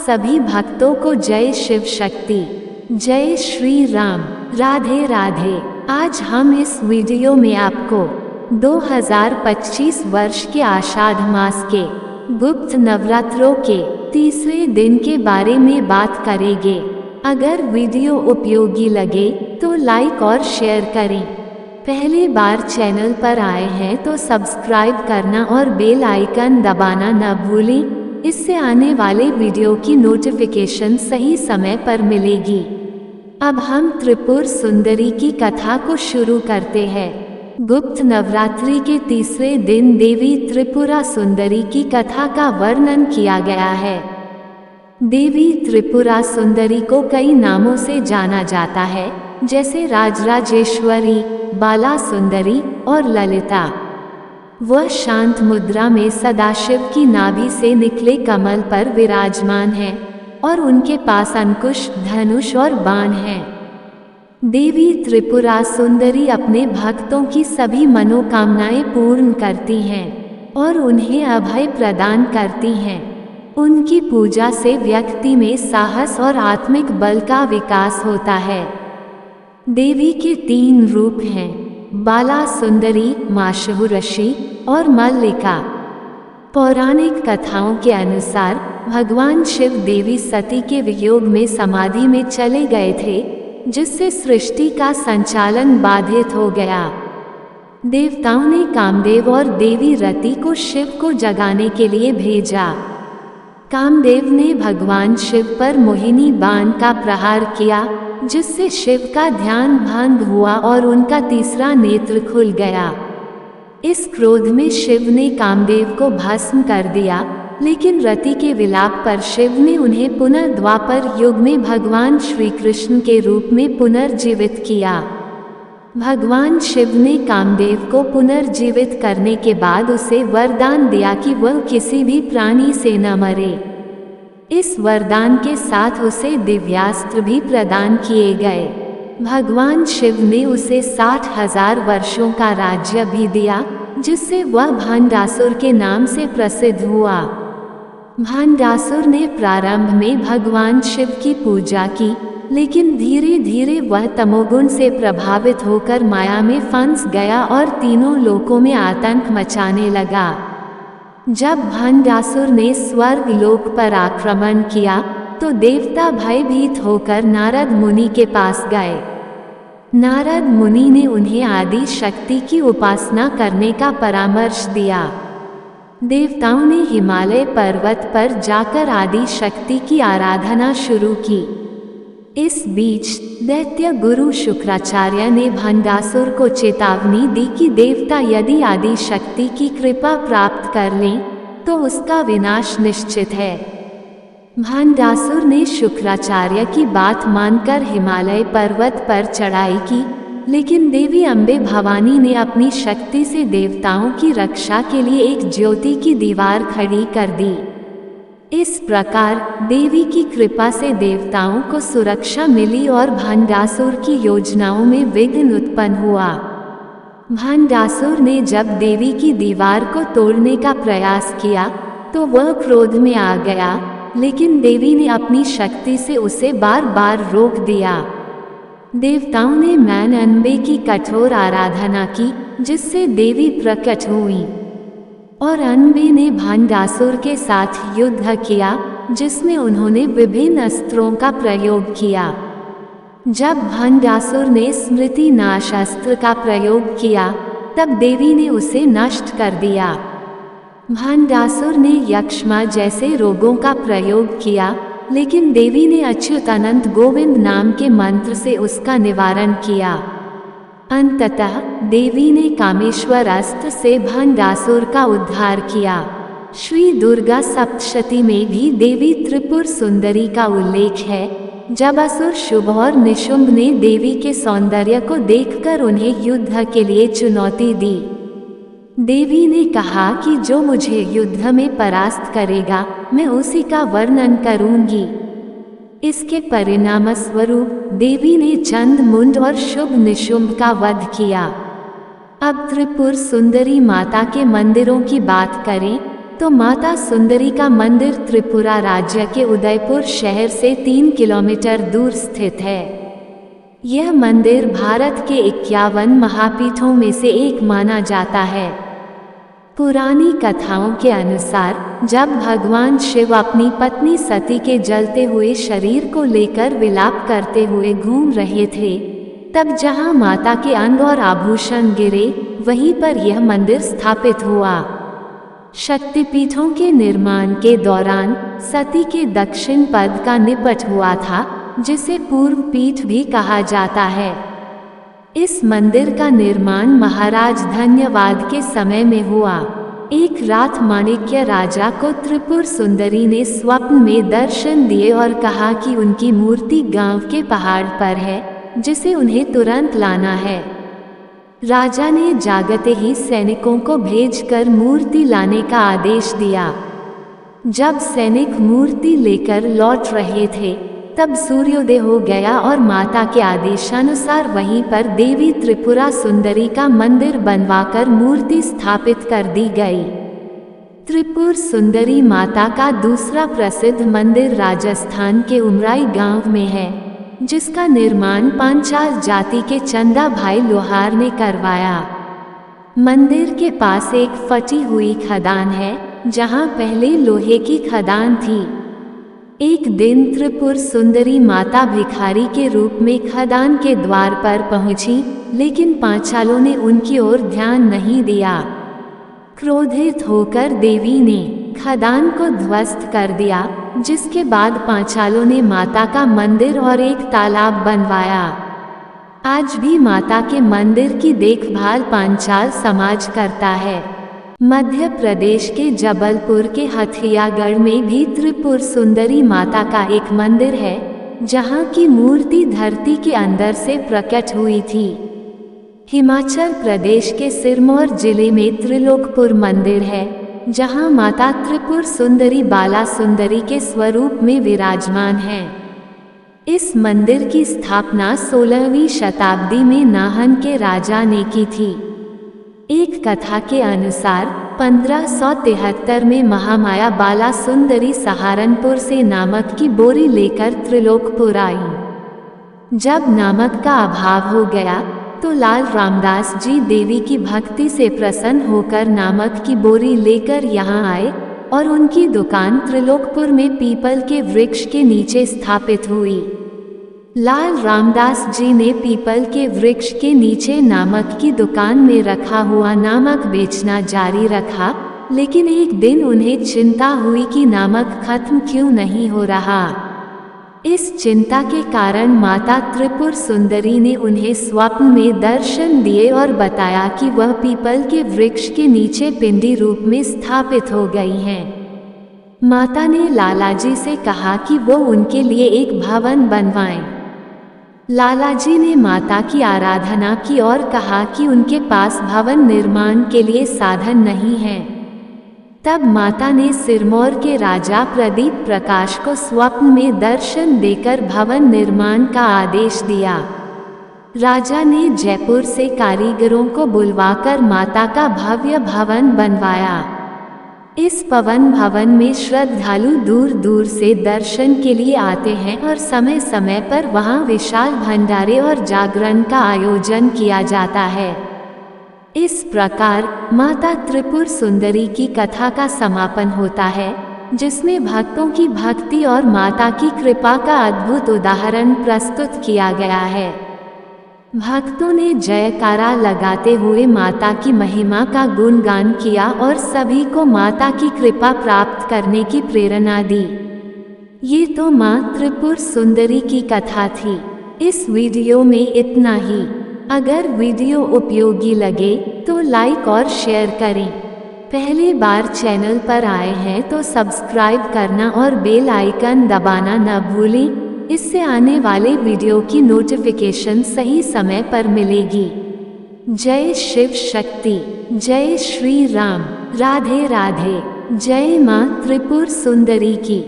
सभी भक्तों को जय शिव शक्ति, जय श्री राम, राधे राधे। आज हम इस वीडियो में आपको 2025 वर्ष के आषाढ़ मास के गुप्त नवरात्रों के तीसरे दिन के बारे में बात करेंगे। अगर वीडियो उपयोगी लगे तो लाइक और शेयर करें। पहली बार चैनल पर आए हैं तो सब्सक्राइब करना और बेल आइकन दबाना न भूलें। इससे आने वाले वीडियो की नोटिफिकेशन सही समय पर मिलेगी। अब हम त्रिपुर सुंदरी की कथा को शुरू करते हैं। गुप्त नवरात्रि के तीसरे दिन देवी त्रिपुरा सुंदरी की कथा का वर्णन किया गया है। देवी त्रिपुरा सुंदरी को कई नामों से जाना जाता है, जैसे राजराजेश्वरी, बाला सुंदरी और ललिता। वह शांत मुद्रा में सदाशिव की नाभि से निकले कमल पर विराजमान है और उनके पास अंकुश, धनुष और बाण है। देवी त्रिपुरा सुंदरी अपने भक्तों की सभी मनोकामनाएं पूर्ण करती हैं और उन्हें अभय प्रदान करती हैं। उनकी पूजा से व्यक्ति में साहस और आत्मिक बल का विकास होता है। देवी के 3 रूप हैं, बाला सुंदरी, माशहुरशी और मल्लिका। पौराणिक कथाओं के अनुसार भगवान शिव देवी सती के वियोग में समाधि में चले गए थे, जिससे सृष्टि का संचालन बाधित हो गया। देवताओं ने कामदेव और देवी रति को शिव को जगाने के लिए भेजा। कामदेव ने भगवान शिव पर मोहिनी बाण का प्रहार किया, जिससे शिव का ध्यान भंग हुआ और उनका तीसरा नेत्र खुल गया। इस क्रोध में शिव ने कामदेव को भस्म कर दिया, लेकिन रति के विलाप पर शिव ने उन्हें पुनः द्वापर युग में भगवान श्री कृष्ण के रूप में पुनर्जीवित किया। भगवान शिव ने कामदेव को पुनर्जीवित करने के बाद उसे वरदान दिया कि वह किसी भी प्राणी से न मरे। इस वरदान के साथ उसे दिव्यास्त्र भी प्रदान किए गए। भगवान शिव ने उसे 60,000 वर्षों का राज्य भी दिया, जिससे वह भंडासुर के नाम से प्रसिद्ध हुआ। भंडासुर ने प्रारंभ में भगवान शिव की पूजा की, लेकिन धीरे धीरे वह तमोगुण से प्रभावित होकर माया में फंस गया और तीनों लोकों में आतंक मचाने लगा। जब भंडासुर ने स्वर्ग लोक पर आक्रमण किया तो देवता भयभीत होकर नारद मुनि के पास गए। नारद मुनि ने उन्हें आदि शक्ति की उपासना करने का परामर्श दिया। देवताओं ने हिमालय पर्वत पर जाकर आदि शक्ति की आराधना शुरू की। इस बीच दैत्य गुरु शुक्राचार्य ने भंडासुर को चेतावनी दी कि देवता यदि आदि शक्ति की कृपा प्राप्त कर लें तो उसका विनाश निश्चित है। भंडासुर ने शुक्राचार्य की बात मानकर हिमालय पर्वत पर चढ़ाई की, लेकिन देवी अम्बे भवानी ने अपनी शक्ति से देवताओं की रक्षा के लिए एक ज्योति की दीवार खड़ी कर दी। इस प्रकार देवी की कृपा से देवताओं को सुरक्षा मिली और भंडासुर की योजनाओं में विघ्न उत्पन्न हुआ। भंडासुर ने जब देवी की दीवार को तोड़ने का प्रयास किया तो वह क्रोध में आ गया, लेकिन देवी ने अपनी शक्ति से उसे बार बार रोक दिया। देवताओं ने मैन अम्बे की कठोर आराधना की, जिससे देवी प्रकट हुई और अम्बे ने भंडासुर के साथ युद्ध किया, जिसमें उन्होंने विभिन्न अस्त्रों का प्रयोग किया। जब भंडासुर ने स्मृति नाश अस्त्र का प्रयोग किया तब देवी ने उसे नष्ट कर दिया। भंडासुर ने यक्ष्मा जैसे रोगों का प्रयोग किया, लेकिन देवी ने अच्युत अनंत गोविंद नाम के मंत्र से उसका निवारण किया। अंततः देवी ने कामेश्वर अस्त्र से भंडासुर का उद्धार किया। श्री दुर्गा सप्तशती में भी देवी त्रिपुर सुंदरी का उल्लेख है, जब असुर शुभ और निशुंभ ने देवी के सौंदर्य को देखकर उन्हें युद्ध के लिए चुनौती दी। देवी ने कहा कि जो मुझे युद्ध में परास्त करेगा मैं उसी का वर्णन करूंगी। इसके परिणाम स्वरूप देवी ने चंद मुंड और शुभ निशुंभ का वध किया। अब त्रिपुर सुंदरी माता के मंदिरों की बात करें तो माता सुंदरी का मंदिर त्रिपुरा राज्य के उदयपुर शहर से 3 किलोमीटर दूर स्थित है। यह मंदिर भारत के 51 महापीठों में से एक माना जाता है। पुरानी कथाओं के अनुसार जब भगवान शिव अपनी पत्नी सती के जलते हुए शरीर को लेकर विलाप करते हुए घूम रहे थे, तब जहां माता के अंग और आभूषण गिरे, वहीं पर यह मंदिर स्थापित हुआ। शक्तिपीठों के निर्माण के दौरान सती के दक्षिण पद का निपट हुआ था, जिसे पूर्व पीठ भी कहा जाता है। इस मंदिर का निर्माण महाराज धन्यवाद के समय में हुआ। एक रात माणिक्य राजा को त्रिपुर सुंदरी ने स्वप्न में दर्शन दिए और कहा कि उनकी मूर्ति गांव के पहाड़ पर है, जिसे उन्हें तुरंत लाना है। राजा ने जागते ही सैनिकों को भेजकर मूर्ति लाने का आदेश दिया। जब सैनिक मूर्ति लेकर लौट रहे थे, तब सूर्योदय हो गया और माता के आदेशानुसार वहीं पर देवी त्रिपुरा सुंदरी का मंदिर बनवाकर मूर्ति स्थापित कर दी गई। त्रिपुर सुंदरी माता का दूसरा प्रसिद्ध मंदिर राजस्थान के उमराई गांव में है, जिसका निर्माण पांचाल जाति के चंदा भाई लोहार ने करवाया। मंदिर के पास एक फटी हुई खदान है, जहां पहले लोहे की खदान थी। एक दिन त्रिपुर सुंदरी माता भिखारी के रूप में खदान के द्वार पर पहुंची, लेकिन पांचालों ने उनकी ओर ध्यान नहीं दिया। क्रोधित होकर देवी ने खदान को ध्वस्त कर दिया, जिसके बाद पांचालों ने माता का मंदिर और एक तालाब बनवाया। आज भी माता के मंदिर की देखभाल पांचाल समाज करता है। मध्य प्रदेश के जबलपुर के हथियागढ़ में भी त्रिपुर सुंदरी माता का एक मंदिर है, जहां की मूर्ति धरती के अंदर से प्रकट हुई थी। हिमाचल प्रदेश के सिरमौर जिले में त्रिलोकपुर मंदिर है, जहां माता त्रिपुर सुंदरी बाला सुंदरी के स्वरूप में विराजमान है। इस मंदिर की स्थापना 16वीं शताब्दी में नाहन के राजा ने की थी। एक कथा के अनुसार 1573 में महामाया बाला सुंदरी सहारनपुर से नमक की बोरी लेकर त्रिलोकपुर आई। जब नमक का अभाव हो गया, तो लाल रामदास जी देवी की भक्ति से प्रसन्न होकर नमक की बोरी लेकर यहाँ आए और उनकी दुकान त्रिलोकपुर में पीपल के वृक्ष के नीचे स्थापित हुई। लाल रामदास जी ने पीपल के वृक्ष के नीचे नमक की दुकान में रखा हुआ नमक बेचना जारी रखा, लेकिन एक दिन उन्हें चिंता हुई कि नमक खत्म क्यों नहीं हो रहा। इस चिंता के कारण माता त्रिपुर सुंदरी ने उन्हें स्वप्न में दर्शन दिए और बताया कि वह पीपल के वृक्ष के नीचे पिंडी रूप में स्थापित हो गई हैं। माता ने लालाजी से कहा कि वो उनके लिए एक भवन बनवाएं। लालाजी ने माता की आराधना की और कहा कि उनके पास भवन निर्माण के लिए साधन नहीं है। तब माता ने सिरमौर के राजा प्रदीप प्रकाश को स्वप्न में दर्शन देकर भवन निर्माण का आदेश दिया। राजा ने जयपुर से कारीगरों को बुलवाकर माता का भव्य भवन बनवाया। इस पवन भवन में श्रद्धालु दूर दूर से दर्शन के लिए आते हैं और समय समय पर वहां विशाल भंडारे और जागरण का आयोजन किया जाता है। इस प्रकार माता त्रिपुर सुंदरी की कथा का समापन होता है, जिसमें भक्तों की भक्ति और माता की कृपा का अद्भुत उदाहरण प्रस्तुत किया गया है। भक्तों ने जयकारा लगाते हुए माता की महिमा का गुणगान किया और सभी को माता की कृपा प्राप्त करने की प्रेरणा दी। ये तो माँ त्रिपुर सुंदरी की कथा थी। इस वीडियो में इतना ही। अगर वीडियो उपयोगी लगे तो लाइक और शेयर करें। पहली बार चैनल पर आए हैं तो सब्सक्राइब करना और बेल आइकन दबाना न भूलें। इससे आने वाले वीडियो की नोटिफिकेशन सही समय पर मिलेगी। जय शिव शक्ति, जय श्री राम, राधे राधे, जय माँ त्रिपुर सुंदरी की।